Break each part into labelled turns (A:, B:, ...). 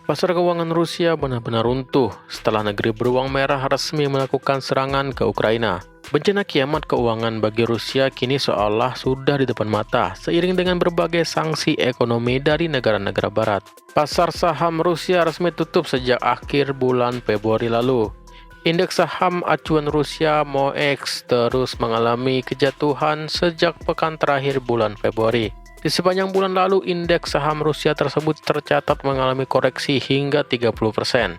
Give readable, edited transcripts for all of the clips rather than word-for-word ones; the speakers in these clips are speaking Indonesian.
A: Pasar keuangan Rusia benar-benar runtuh setelah negeri beruang merah resmi melakukan serangan ke Ukraina. Bencana kiamat keuangan bagi Rusia kini seolah sudah di depan mata, seiring dengan berbagai sanksi ekonomi dari negara-negara barat. Pasar saham Rusia resmi tutup sejak akhir bulan Februari lalu. Indeks saham acuan Rusia MOEX terus mengalami kejatuhan sejak pekan terakhir bulan Februari. Di sepanjang bulan lalu, indeks saham Rusia tersebut tercatat mengalami koreksi hingga 30%.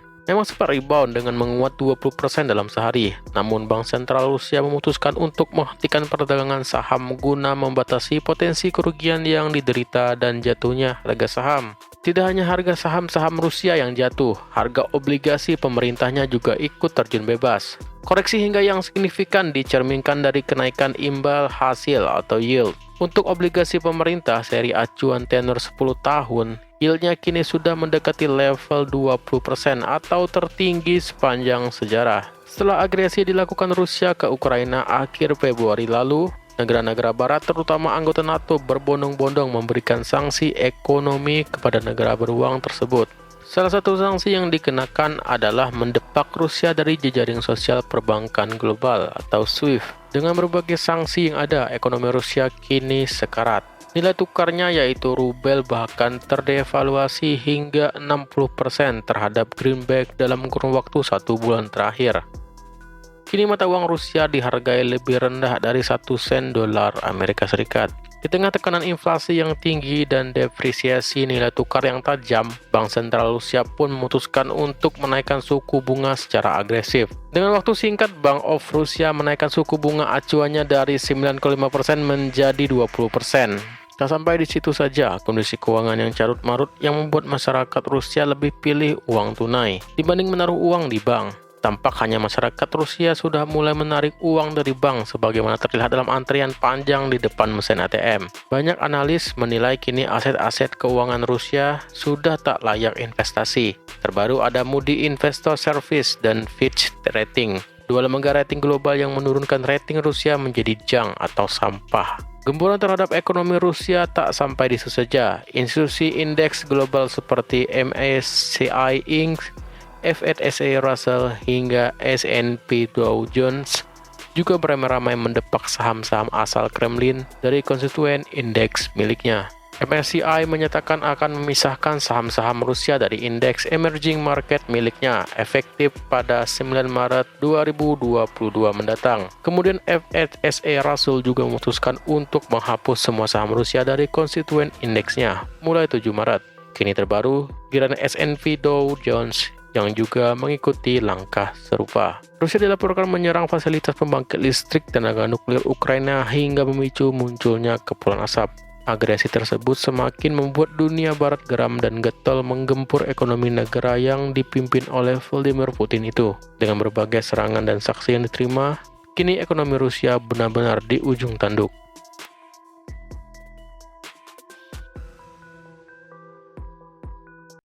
A: Memang sempat rebound dengan menguat 20% dalam sehari. Namun, Bank Sentral Rusia memutuskan untuk menghentikan perdagangan saham guna membatasi potensi kerugian yang diderita dan jatuhnya harga saham. Tidak hanya harga saham-saham Rusia yang jatuh, harga obligasi pemerintahnya juga ikut terjun bebas. Koreksi hingga yang signifikan dicerminkan dari kenaikan imbal hasil atau yield. Untuk obligasi pemerintah seri acuan tenor 10 tahun, yieldnya kini sudah mendekati level 20% atau tertinggi sepanjang sejarah. Setelah agresi dilakukan Rusia ke Ukraina akhir Februari lalu, negara-negara barat terutama anggota NATO berbondong-bondong memberikan sanksi ekonomi kepada negara beruang tersebut. Salah satu sanksi yang dikenakan adalah mendepak Rusia dari jejaring sosial perbankan global atau SWIFT. Dengan berbagai sanksi yang ada, ekonomi Rusia kini sekarat. Nilai tukarnya yaitu rubel bahkan terdevaluasi hingga 60% terhadap greenback dalam kurun waktu 1 bulan terakhir. Kini mata uang Rusia dihargai lebih rendah dari 1 sen dolar Amerika Serikat. Di tengah tekanan inflasi yang tinggi dan depresiasi nilai tukar yang tajam, Bank Sentral Rusia pun memutuskan untuk menaikkan suku bunga secara agresif. Dengan waktu singkat, Bank of Rusia menaikkan suku bunga acuannya dari 9,5% menjadi 20%. Tak sampai di situ saja, kondisi keuangan yang carut-marut yang membuat masyarakat Rusia lebih pilih uang tunai dibanding menaruh uang di bank. Tampak hanya masyarakat Rusia sudah mulai menarik uang dari bank sebagaimana terlihat dalam antrian panjang di depan mesin ATM. Banyak analis menilai kini aset-aset keuangan Rusia sudah tak layak investasi. Terbaru ada Moody Investor Service dan Fitch Rating, dua lembaga rating global yang menurunkan rating Rusia menjadi junk atau sampah. Gempuran terhadap ekonomi Rusia tak sampai di situ saja. Institusi indeks global seperti MSCI Inc., FTSE Russell hingga S&P Dow Jones juga beramai-ramai mendepak saham-saham asal Kremlin dari konstituen indeks miliknya. MSCI menyatakan akan memisahkan saham-saham Rusia dari indeks emerging market miliknya efektif pada 9 Maret 2022 mendatang. Kemudian FTSE Russell juga memutuskan untuk menghapus semua saham Rusia dari konstituen indeksnya mulai 7 Maret. Kini terbaru, giliran S&P Dow Jones yang juga mengikuti langkah serupa. Rusia dilaporkan menyerang fasilitas pembangkit listrik tenaga nuklir Ukraina hingga memicu munculnya kepulan asap. Agresi tersebut semakin membuat dunia barat geram dan getol menggempur ekonomi negara yang dipimpin oleh Vladimir Putin itu. Dengan berbagai serangan dan saksi yang diterima, kini ekonomi Rusia benar-benar di ujung tanduk.